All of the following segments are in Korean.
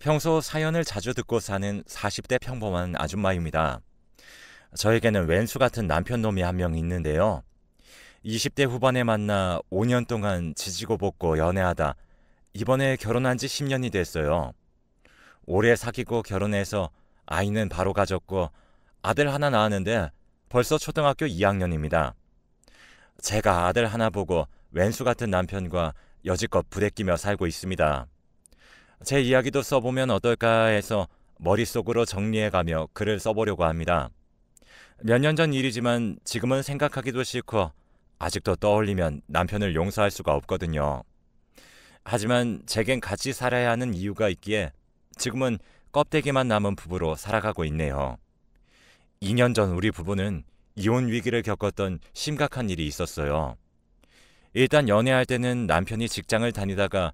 평소 사연을 자주 듣고 사는 40대 평범한 아줌마입니다. 저에게는 왼수 같은 남편 놈이 한 명 있는데요. 20대 후반에 만나 5년 동안 지지고 볶고 연애하다 이번에 결혼한 지 10년이 됐어요. 오래 사귀고 결혼해서 아이는 바로 가졌고 아들 하나 낳았는데 벌써 초등학교 2학년입니다. 제가 아들 하나 보고 왼수 같은 남편과 여지껏 부대끼며 살고 있습니다. 제 이야기도 써보면 어떨까 해서 머릿속으로 정리해가며 글을 써보려고 합니다. 몇 년 전 일이지만 지금은 생각하기도 싫고 아직도 떠올리면 남편을 용서할 수가 없거든요. 하지만 제겐 같이 살아야 하는 이유가 있기에 지금은 껍데기만 남은 부부로 살아가고 있네요. 2년 전 우리 부부는 이혼 위기를 겪었던 심각한 일이 있었어요. 일단 연애할 때는 남편이 직장을 다니다가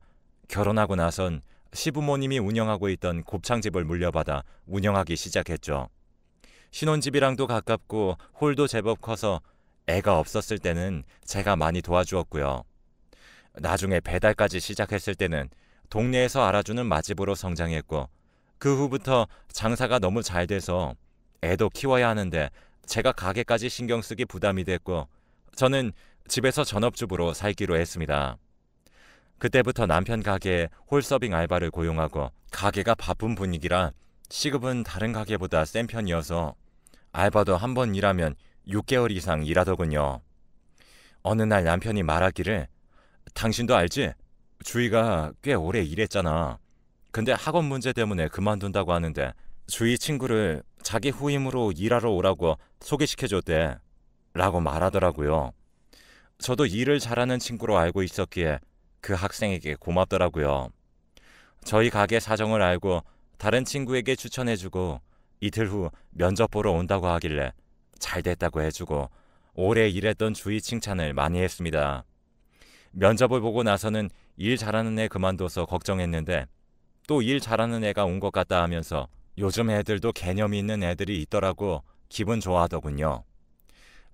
결혼하고 나선 시부모님이 운영하고 있던 곱창집을 물려받아 운영하기 시작했죠. 신혼집이랑도 가깝고 홀도 제법 커서 애가 없었을 때는 제가 많이 도와주었고요. 나중에 배달까지 시작했을 때는 동네에서 알아주는 맛집으로 성장했고 그 후부터 장사가 너무 잘 돼서 애도 키워야 하는데 제가 가게까지 신경 쓰기 부담이 됐고 저는 집에서 전업주부로 살기로 했습니다. 그때부터 남편 가게에 홀서빙 알바를 고용하고 가게가 바쁜 분위기라 시급은 다른 가게보다 센 편이어서 알바도 한 번 일하면 6개월 이상 일하더군요. 어느 날 남편이 말하기를 당신도 알지? 주희가 꽤 오래 일했잖아. 근데 학원 문제 때문에 그만둔다고 하는데 주희 친구를 자기 후임으로 일하러 오라고 소개시켜줬대. 라고 말하더라고요. 저도 일을 잘하는 친구로 알고 있었기에 그 학생에게 고맙더라고요. 저희 가게 사정을 알고 다른 친구에게 추천해주고 이틀 후 면접 보러 온다고 하길래 잘 됐다고 해주고 오래 일했던 주희 칭찬을 많이 했습니다. 면접을 보고 나서는 일 잘하는 애 그만둬서 걱정했는데 또 일 잘하는 애가 온 것 같다 하면서 요즘 애들도 개념이 있는 애들이 있더라고 기분 좋아하더군요.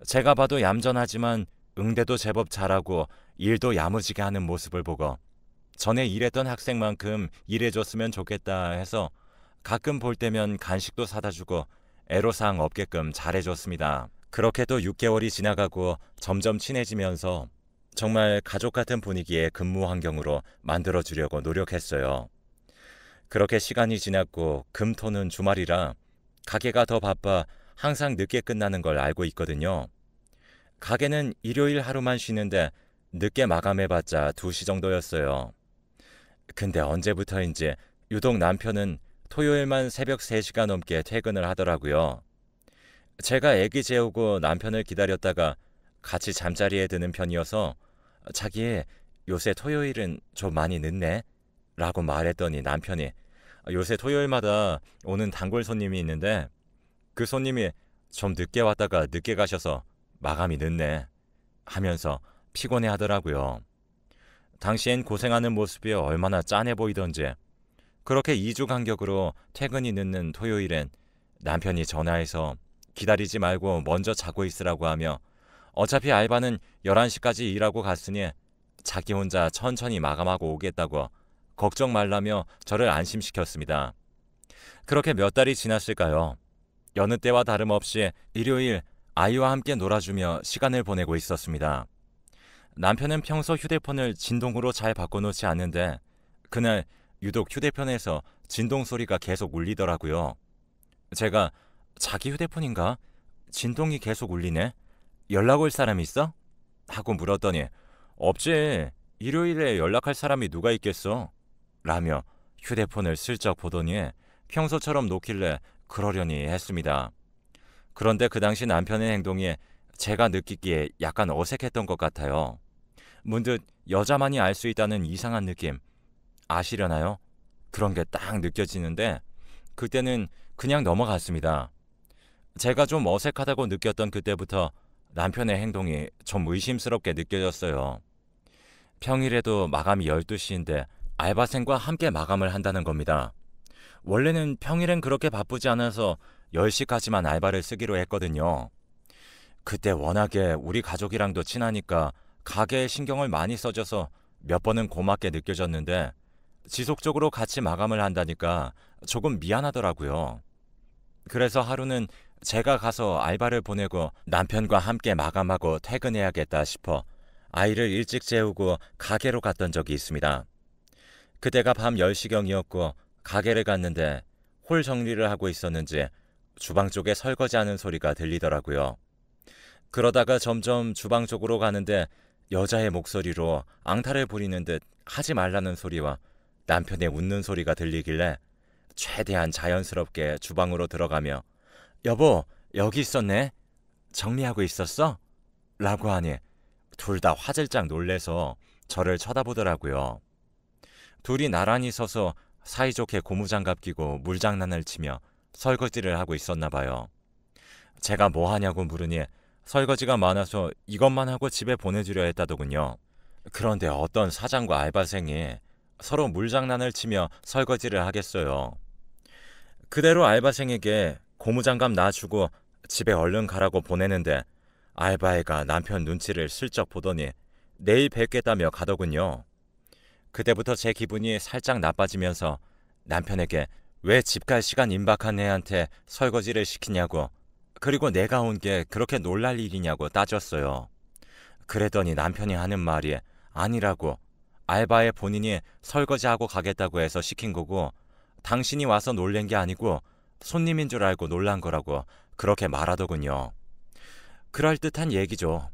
제가 봐도 얌전하지만 응대도 제법 잘하고 일도 야무지게 하는 모습을 보고 전에 일했던 학생만큼 일해줬으면 좋겠다 해서 가끔 볼 때면 간식도 사다 주고 애로사항 없게끔 잘해줬습니다. 그렇게 또 6개월이 지나가고 점점 친해지면서 정말 가족 같은 분위기의 근무 환경으로 만들어주려고 노력했어요. 그렇게 시간이 지났고 금토는 주말이라 가게가 더 바빠 항상 늦게 끝나는 걸 알고 있거든요. 가게는 일요일 하루만 쉬는데 늦게 마감해봤자 2시 정도였어요. 근데 언제부터인지 유독 남편은 토요일만 새벽 3시가 넘게 퇴근을 하더라고요. 제가 애기 재우고 남편을 기다렸다가 같이 잠자리에 드는 편이어서 자기 요새 토요일은 좀 많이 늦네? 라고 말했더니 남편이 요새 토요일마다 오는 단골 손님이 있는데 그 손님이 좀 늦게 왔다가 늦게 가셔서 마감이 늦네 하면서 피곤해 하더라고요. 당시엔 고생하는 모습이 얼마나 짠해 보이던지 그렇게 2주 간격으로 퇴근이 늦는 토요일엔 남편이 전화해서 기다리지 말고 먼저 자고 있으라고 하며 어차피 알바는 11시까지 일하고 갔으니 자기 혼자 천천히 마감하고 오겠다고 걱정 말라며 저를 안심시켰습니다. 그렇게 몇 달이 지났을까요? 여느 때와 다름없이 일요일 아이와 함께 놀아주며 시간을 보내고 있었습니다. 남편은 평소 휴대폰을 진동으로 잘 바꿔놓지 않는데 그날 유독 휴대폰에서 진동 소리가 계속 울리더라고요. 제가 자기 휴대폰인가? 진동이 계속 울리네? 연락 올 사람 있어? 하고 물었더니 없지. 일요일에 연락할 사람이 누가 있겠어? 라며 휴대폰을 슬쩍 보더니 평소처럼 놓길래 그러려니 했습니다. 그런데 그 당시 남편의 행동이 제가 느끼기에 약간 어색했던 것 같아요. 문득 여자만이 알 수 있다는 이상한 느낌 아시려나요? 그런 게 딱 느껴지는데 그때는 그냥 넘어갔습니다. 제가 좀 어색하다고 느꼈던 그때부터 남편의 행동이 좀 의심스럽게 느껴졌어요. 평일에도 마감이 12시인데 알바생과 함께 마감을 한다는 겁니다. 원래는 평일엔 그렇게 바쁘지 않아서 10시까지만 알바를 쓰기로 했거든요. 그때 워낙에 우리 가족이랑도 친하니까 가게에 신경을 많이 써줘서 몇 번은 고맙게 느껴졌는데 지속적으로 같이 마감을 한다니까 조금 미안하더라고요. 그래서 하루는 제가 가서 알바를 보내고 남편과 함께 마감하고 퇴근해야겠다 싶어 아이를 일찍 재우고 가게로 갔던 적이 있습니다. 그때가 밤 10시경이었고 가게를 갔는데 홀 정리를 하고 있었는지 주방 쪽에 설거지하는 소리가 들리더라고요. 그러다가 점점 주방 쪽으로 가는데 여자의 목소리로 앙탈을 부리는 듯 하지 말라는 소리와 남편의 웃는 소리가 들리길래 최대한 자연스럽게 주방으로 들어가며 여보, 여기 있었네? 정리하고 있었어? 라고 하니 둘 다 화들짝 놀래서 저를 쳐다보더라고요. 둘이 나란히 서서 사이좋게 고무장갑 끼고 물장난을 치며 설거지를 하고 있었나 봐요. 제가 뭐 하냐고 물으니 설거지가 많아서 이것만 하고 집에 보내주려 했다더군요. 그런데 어떤 사장과 알바생이 서로 물장난을 치며 설거지를 하겠어요. 그대로 알바생에게 고무장갑 놔주고 집에 얼른 가라고 보내는데 알바애가 남편 눈치를 슬쩍 보더니 내일 뵙겠다며 가더군요. 그때부터 제 기분이 살짝 나빠지면서 남편에게 왜 집 갈 시간 임박한 애한테 설거지를 시키냐고, 그리고 내가 온 게 그렇게 놀랄 일이냐고 따졌어요. 그랬더니 남편이 하는 말이 아니라고, 알바애 본인이 설거지하고 가겠다고 해서 시킨 거고 당신이 와서 놀란 게 아니고 손님인 줄 알고 놀란 거라고 그렇게 말하더군요. 그럴듯한 얘기죠.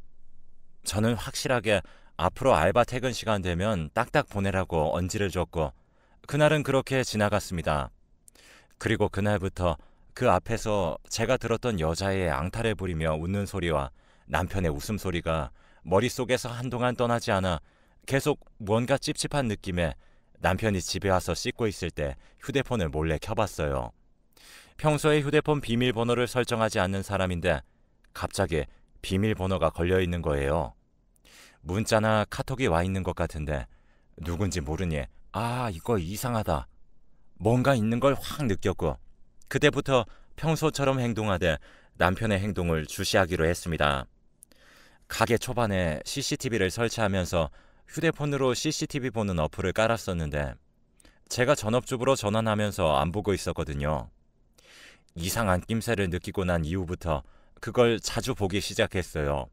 저는 확실하게 앞으로 알바 퇴근 시간 되면 딱딱 보내라고 언지를 줬고 그날은 그렇게 지나갔습니다. 그리고 그날부터 그 앞에서 제가 들었던 여자의 앙탈을 부리며 웃는 소리와 남편의 웃음소리가 머릿속에서 한동안 떠나지 않아 계속 뭔가 찝찝한 느낌에 남편이 집에 와서 씻고 있을 때 휴대폰을 몰래 켜봤어요. 평소에 휴대폰 비밀번호를 설정하지 않는 사람인데 갑자기 비밀번호가 걸려있는 거예요. 문자나 카톡이 와 있는 것 같은데 누군지 모르니 이거 이상하다. 뭔가 있는 걸 확 느꼈고 그때부터 평소처럼 행동하되 남편의 행동을 주시하기로 했습니다. 가게 초반에 CCTV를 설치하면서 휴대폰으로 CCTV 보는 어플을 깔았었는데 제가 전업주부로 전환하면서 안 보고 있었거든요. 이상한 낌새를 느끼고 난 이후부터 그걸 자주 보기 시작했어요.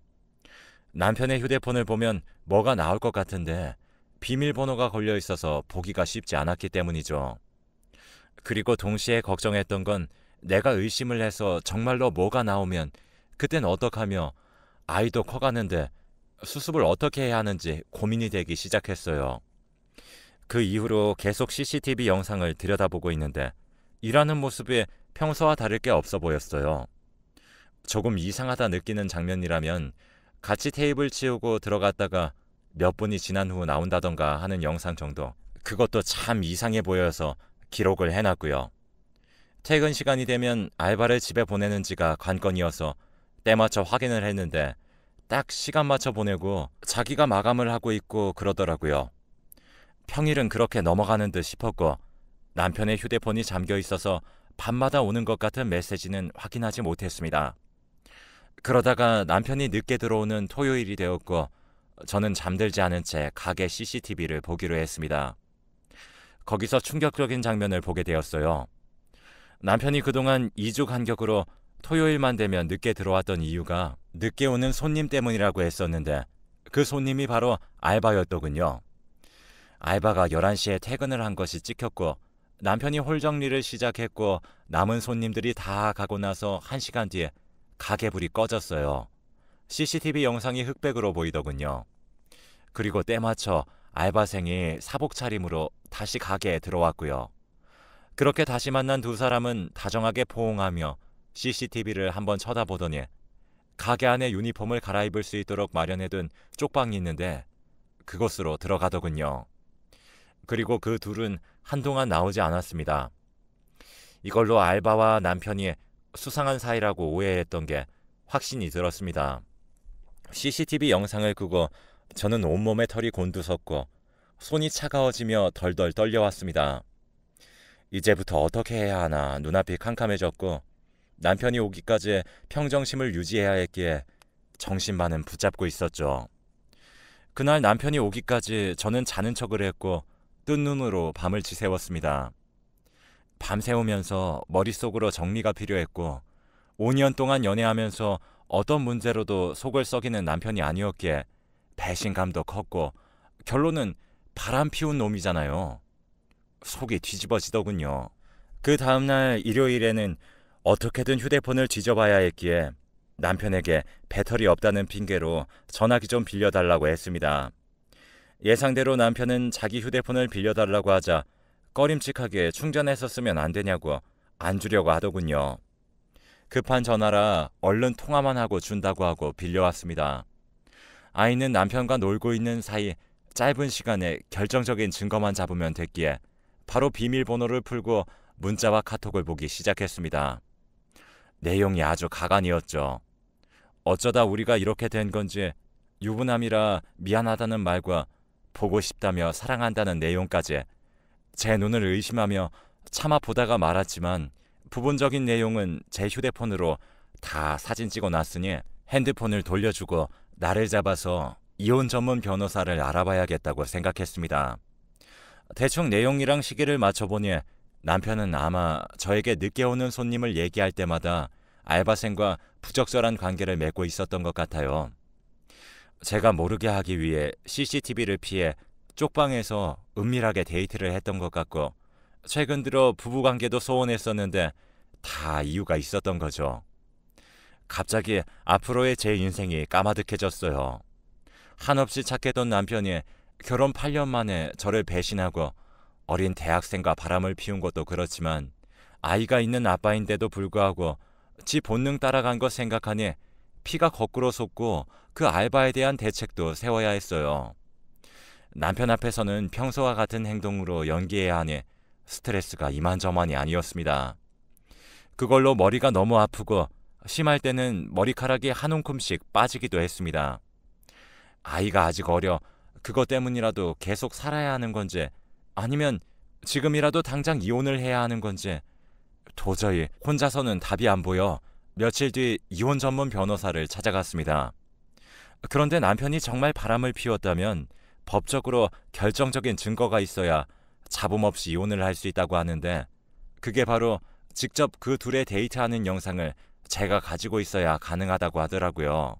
남편의 휴대폰을 보면 뭐가 나올 것 같은데 비밀번호가 걸려 있어서 보기가 쉽지 않았기 때문이죠. 그리고 동시에 걱정했던 건 내가 의심을 해서 정말로 뭐가 나오면 그땐 어떡하며 아이도 커가는데 수습을 어떻게 해야 하는지 고민이 되기 시작했어요. 그 이후로 계속 CCTV 영상을 들여다보고 있는데 일하는 모습이 평소와 다를 게 없어 보였어요. 조금 이상하다 느끼는 장면이라면 같이 테이블 치우고 들어갔다가 몇 분이 지난 후 나온다던가 하는 영상 정도, 그것도 참 이상해 보여서 기록을 해놨고요. 퇴근 시간이 되면 알바를 집에 보내는지가 관건이어서 때맞춰 확인을 했는데 딱 시간 맞춰 보내고 자기가 마감을 하고 있고 그러더라고요. 평일은 그렇게 넘어가는 듯 싶었고 남편의 휴대폰이 잠겨 있어서 밤마다 오는 것 같은 메시지는 확인하지 못했습니다. 그러다가 남편이 늦게 들어오는 토요일이 되었고 저는 잠들지 않은 채 가게 CCTV를 보기로 했습니다. 거기서 충격적인 장면을 보게 되었어요. 남편이 그동안 2주 간격으로 토요일만 되면 늦게 들어왔던 이유가 늦게 오는 손님 때문이라고 했었는데 그 손님이 바로 알바였더군요. 알바가 11시에 퇴근을 한 것이 찍혔고 남편이 홀 정리를 시작했고 남은 손님들이 다 가고 나서 1시간 뒤에 가게 불이 꺼졌어요. CCTV 영상이 흑백으로 보이더군요. 그리고 때맞춰 알바생이 사복 차림으로 다시 가게에 들어왔고요. 그렇게 다시 만난 두 사람은 다정하게 포옹하며 CCTV를 한번 쳐다보더니 가게 안에 유니폼을 갈아입을 수 있도록 마련해둔 쪽방이 있는데 그곳으로 들어가더군요. 그리고 그 둘은 한동안 나오지 않았습니다. 이걸로 알바와 남편이 수상한 사이라고 오해했던 게 확신이 들었습니다. CCTV 영상을 끄고 저는 온몸에 털이 곤두섰고 손이 차가워지며 덜덜 떨려왔습니다. 이제부터 어떻게 해야 하나 눈앞이 캄캄해졌고 남편이 오기까지 평정심을 유지해야 했기에 정신반은 붙잡고 있었죠. 그날 남편이 오기까지 저는 자는 척을 했고 뜬 눈으로 밤을 지새웠습니다. 밤새우면서 머릿속으로 정리가 필요했고 5년 동안 연애하면서 어떤 문제로도 속을 썩이는 남편이 아니었기에 배신감도 컸고 결론은 바람 피운 놈이잖아요. 속이 뒤집어지더군요. 그 다음날 일요일에는 어떻게든 휴대폰을 뒤져봐야 했기에 남편에게 배터리 없다는 핑계로 전화기 좀 빌려달라고 했습니다. 예상대로 남편은 자기 휴대폰을 빌려달라고 하자 꺼림칙하게 충전해서 쓰면 안 되냐고 안 주려고 하더군요. 급한 전화라 얼른 통화만 하고 준다고 하고 빌려왔습니다. 아이는 남편과 놀고 있는 사이 짧은 시간에 결정적인 증거만 잡으면 됐기에 바로 비밀번호를 풀고 문자와 카톡을 보기 시작했습니다. 내용이 아주 가관이었죠. 어쩌다 우리가 이렇게 된 건지 유부남이라 미안하다는 말과 보고 싶다며 사랑한다는 내용까지 제 눈을 의심하며 차마 보다가 말았지만 부분적인 내용은 제 휴대폰으로 다 사진 찍어 놨으니 핸드폰을 돌려주고 나를 잡아서 이혼 전문 변호사를 알아봐야겠다고 생각했습니다. 대충 내용이랑 시기를 맞춰보니 남편은 아마 저에게 늦게 오는 손님을 얘기할 때마다 알바생과 부적절한 관계를 맺고 있었던 것 같아요. 제가 모르게 하기 위해 CCTV를 피해 쪽방에서 은밀하게 데이트를 했던 것 같고 최근 들어 부부관계도 소원했었는데 다 이유가 있었던 거죠. 갑자기 앞으로의 제 인생이 까마득해졌어요. 한없이 착했던 남편이 결혼 8년 만에 저를 배신하고 어린 대학생과 바람을 피운 것도 그렇지만 아이가 있는 아빠인데도 불구하고 지 본능 따라간 것 생각하니 피가 거꾸로 솟고 그 알바에 대한 대책도 세워야 했어요. 남편 앞에서는 평소와 같은 행동으로 연기해야 하니 스트레스가 이만저만이 아니었습니다. 그걸로 머리가 너무 아프고 심할 때는 머리카락이 한 움큼씩 빠지기도 했습니다. 아이가 아직 어려 그것 때문이라도 계속 살아야 하는 건지 아니면 지금이라도 당장 이혼을 해야 하는 건지 도저히 혼자서는 답이 안 보여 며칠 뒤 이혼 전문 변호사를 찾아갔습니다. 그런데 남편이 정말 바람을 피웠다면 법적으로 결정적인 증거가 있어야 잡음 없이 이혼을 할 수 있다고 하는데 그게 바로 직접 그 둘의 데이트하는 영상을 제가 가지고 있어야 가능하다고 하더라고요.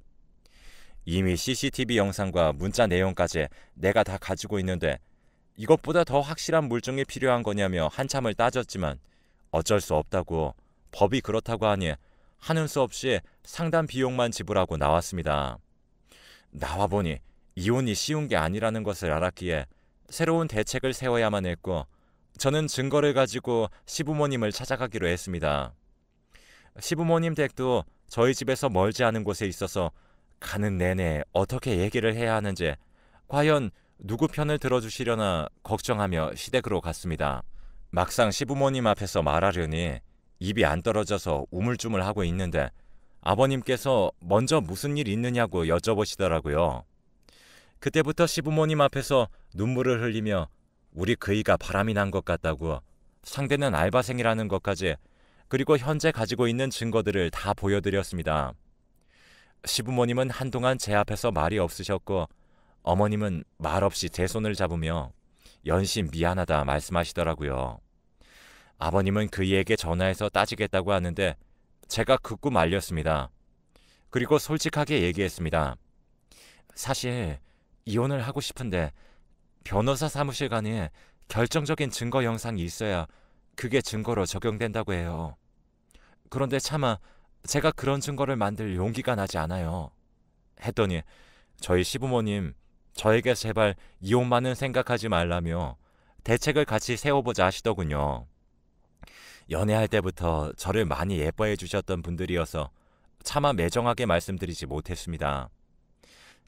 이미 CCTV 영상과 문자 내용까지 내가 다 가지고 있는데 이것보다 더 확실한 물증이 필요한 거냐며 한참을 따졌지만 어쩔 수 없다고 법이 그렇다고 하니 하는 수 없이 상담 비용만 지불하고 나왔습니다. 나와보니 이혼이 쉬운 게 아니라는 것을 알았기에 새로운 대책을 세워야만 했고 저는 증거를 가지고 시부모님을 찾아가기로 했습니다. 시부모님 댁도 저희 집에서 멀지 않은 곳에 있어서 가는 내내 어떻게 얘기를 해야 하는지 과연 누구 편을 들어주시려나 걱정하며 시댁으로 갔습니다. 막상 시부모님 앞에서 말하려니 입이 안 떨어져서 우물쭈물하고 있는데 아버님께서 먼저 무슨 일 있느냐고 여쭤보시더라고요. 그때부터 시부모님 앞에서 눈물을 흘리며 우리 그이가 바람이 난 것 같다고 상대는 알바생이라는 것까지 그리고 현재 가지고 있는 증거들을 다 보여드렸습니다. 시부모님은 한동안 제 앞에서 말이 없으셨고 어머님은 말없이 제 손을 잡으며 연신 미안하다 말씀하시더라고요. 아버님은 그이에게 전화해서 따지겠다고 하는데 제가 극구 말렸습니다. 그리고 솔직하게 얘기했습니다. 사실 이혼을 하고 싶은데 변호사 사무실 간에 결정적인 증거 영상이 있어야 그게 증거로 적용된다고 해요. 그런데 차마 제가 그런 증거를 만들 용기가 나지 않아요. 했더니 저희 시부모님 저에게 제발 이혼만은 생각하지 말라며 대책을 같이 세워보자 하시더군요. 연애할 때부터 저를 많이 예뻐해 주셨던 분들이어서 차마 매정하게 말씀드리지 못했습니다.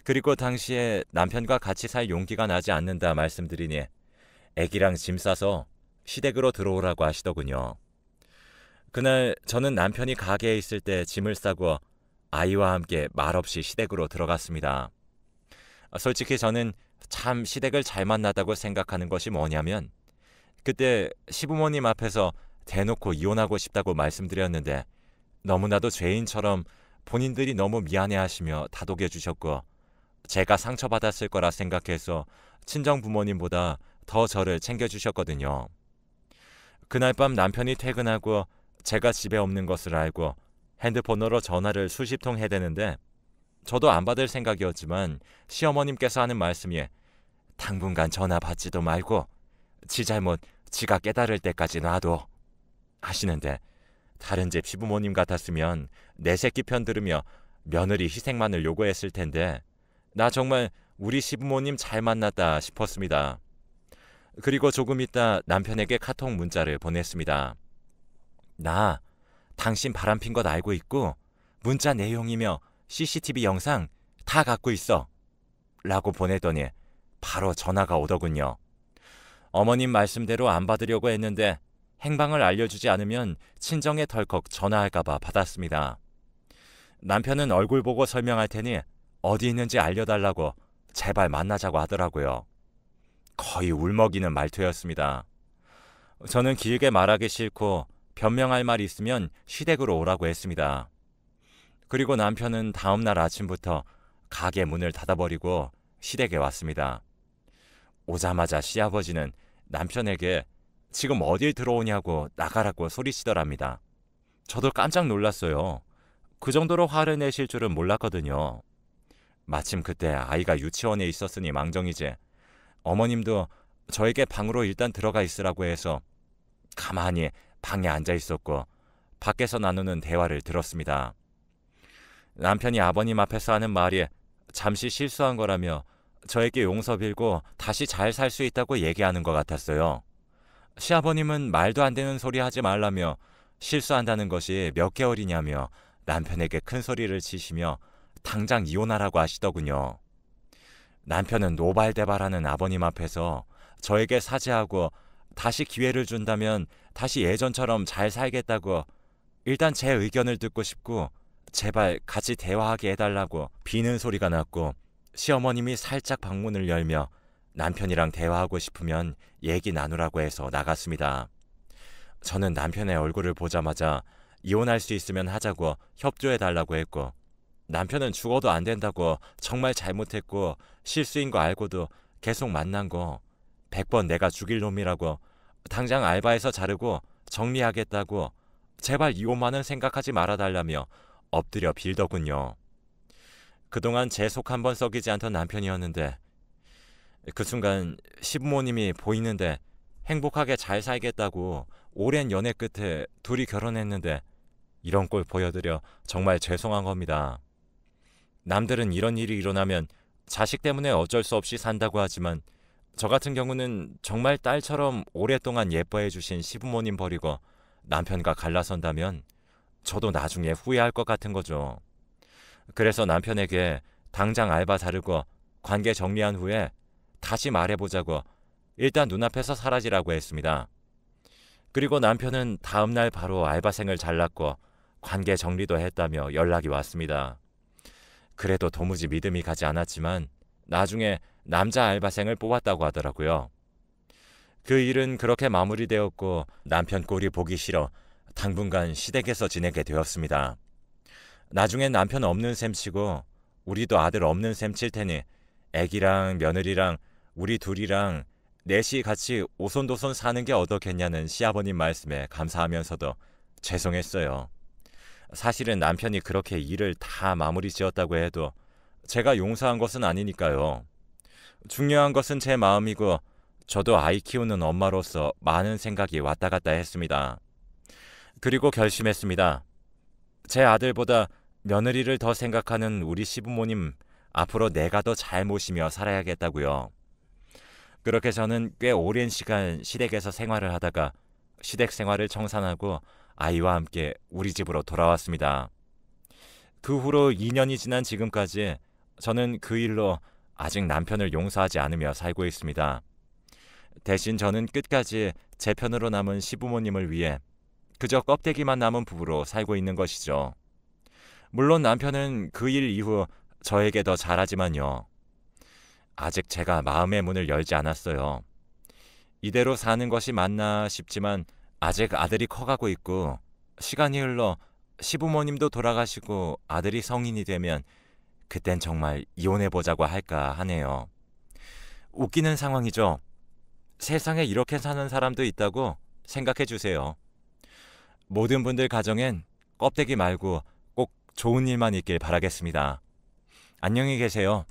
그리고 당시에 남편과 같이 살 용기가 나지 않는다 말씀드리니 애기랑 짐 싸서 시댁으로 들어오라고 하시더군요. 그날 저는 남편이 가게에 있을 때 짐을 싸고 아이와 함께 말없이 시댁으로 들어갔습니다. 솔직히 저는 참 시댁을 잘 만났다고 생각하는 것이 뭐냐면 그때 시부모님 앞에서 대놓고 이혼하고 싶다고 말씀드렸는데 너무나도 죄인처럼 본인들이 너무 미안해하시며 다독여 주셨고 제가 상처받았을 거라 생각해서 친정 부모님보다 더 저를 챙겨주셨거든요. 그날 밤 남편이 퇴근하고 제가 집에 없는 것을 알고 핸드폰으로 전화를 수십 통 해대는데 저도 안 받을 생각이었지만 시어머님께서 하는 말씀이 당분간 전화 받지도 말고 지 잘못 지가 깨달을 때까지 놔둬 하시는데 다른 집 시부모님 같았으면 내 새끼 편 들으며 며느리 희생만을 요구했을 텐데 나 정말 우리 시부모님 잘 만났다 싶었습니다. 그리고 조금 있다 남편에게 카톡 문자를 보냈습니다. 나 당신 바람핀 것 알고 있고 문자 내용이며 CCTV 영상 다 갖고 있어 라고 보내더니 바로 전화가 오더군요. 어머님 말씀대로 안 받으려고 했는데 행방을 알려주지 않으면 친정에 덜컥 전화할까봐 받았습니다. 남편은 얼굴 보고 설명할 테니 어디 있는지 알려달라고 제발 만나자고 하더라고요. 거의 울먹이는 말투였습니다. 저는 길게 말하기 싫고 변명할 말 있으면 시댁으로 오라고 했습니다. 그리고 남편은 다음날 아침부터 가게 문을 닫아버리고 시댁에 왔습니다. 오자마자 시아버지는 남편에게 지금 어딜 들어오냐고 나가라고 소리치더랍니다. 저도 깜짝 놀랐어요. 그 정도로 화를 내실 줄은 몰랐거든요. 마침 그때 아이가 유치원에 있었으니 망정이지 어머님도 저에게 방으로 일단 들어가 있으라고 해서 가만히 방에 앉아 있었고 밖에서 나누는 대화를 들었습니다. 남편이 아버님 앞에서 하는 말이 잠시 실수한 거라며 저에게 용서 빌고 다시 잘 살 수 있다고 얘기하는 것 같았어요. 시아버님은 말도 안 되는 소리 하지 말라며 실수한다는 것이 몇 개월이냐며 남편에게 큰 소리를 치시며 당장 이혼하라고 하시더군요. 남편은 노발대발하는 아버님 앞에서 저에게 사죄하고 다시 기회를 준다면 다시 예전처럼 잘 살겠다고 일단 제 의견을 듣고 싶고 제발 같이 대화하게 해달라고 비는 소리가 났고 시어머님이 살짝 방문을 열며 남편이랑 대화하고 싶으면 얘기 나누라고 해서 나갔습니다. 저는 남편의 얼굴을 보자마자 이혼할 수 있으면 하자고 협조해달라고 했고 남편은 죽어도 안 된다고 정말 잘못했고 실수인 거 알고도 계속 만난 거 100번 내가 죽일 놈이라고 당장 알바에서 자르고 정리하겠다고 제발 이혼만은 생각하지 말아달라며 엎드려 빌더군요. 그동안 제 속 한 번 썩이지 않던 남편이었는데 그 순간 시부모님이 보이는데 행복하게 잘 살겠다고 오랜 연애 끝에 둘이 결혼했는데 이런 꼴 보여드려 정말 죄송한 겁니다. 남들은 이런 일이 일어나면 자식 때문에 어쩔 수 없이 산다고 하지만 저 같은 경우는 정말 딸처럼 오랫동안 예뻐해 주신 시부모님 버리고 남편과 갈라선다면 저도 나중에 후회할 것 같은 거죠. 그래서 남편에게 당장 알바 자르고 관계 정리한 후에 다시 말해보자고 일단 눈앞에서 사라지라고 했습니다. 그리고 남편은 다음날 바로 알바생을 잘랐고 관계 정리도 했다며 연락이 왔습니다. 그래도 도무지 믿음이 가지 않았지만 나중에 남자 알바생을 뽑았다고 하더라고요. 그 일은 그렇게 마무리되었고 남편 꼴이 보기 싫어 당분간 시댁에서 지내게 되었습니다. 나중엔 남편 없는 셈치고 우리도 아들 없는 셈 칠 테니 애기랑 며느리랑 우리 둘이랑 넷이 같이 오손도손 사는 게 어떻겠냐는 시아버님 말씀에 감사하면서도 죄송했어요. 사실은 남편이 그렇게 일을 다 마무리 지었다고 해도 제가 용서한 것은 아니니까요. 중요한 것은 제 마음이고 저도 아이 키우는 엄마로서 많은 생각이 왔다 갔다 했습니다. 그리고 결심했습니다. 제 아들보다 며느리를 더 생각하는 우리 시부모님 앞으로 내가 더 잘 모시며 살아야겠다고요. 그렇게 저는 꽤 오랜 시간 시댁에서 생활을 하다가 시댁 생활을 청산하고 아이와 함께 우리 집으로 돌아왔습니다. 그 후로 2년이 지난 지금까지 저는 그 일로 아직 남편을 용서하지 않으며 살고 있습니다. 대신 저는 끝까지 제 편으로 남은 시부모님을 위해 그저 껍데기만 남은 부부로 살고 있는 것이죠. 물론 남편은 그 일 이후 저에게 더 잘하지만요. 아직 제가 마음의 문을 열지 않았어요. 이대로 사는 것이 맞나 싶지만 아직 아들이 커가고 있고 시간이 흘러 시부모님도 돌아가시고 아들이 성인이 되면 그땐 정말 이혼해보자고 할까 하네요. 웃기는 상황이죠. 세상에 이렇게 사는 사람도 있다고 생각해 주세요. 모든 분들 가정엔 껍데기 말고 꼭 좋은 일만 있길 바라겠습니다. 안녕히 계세요.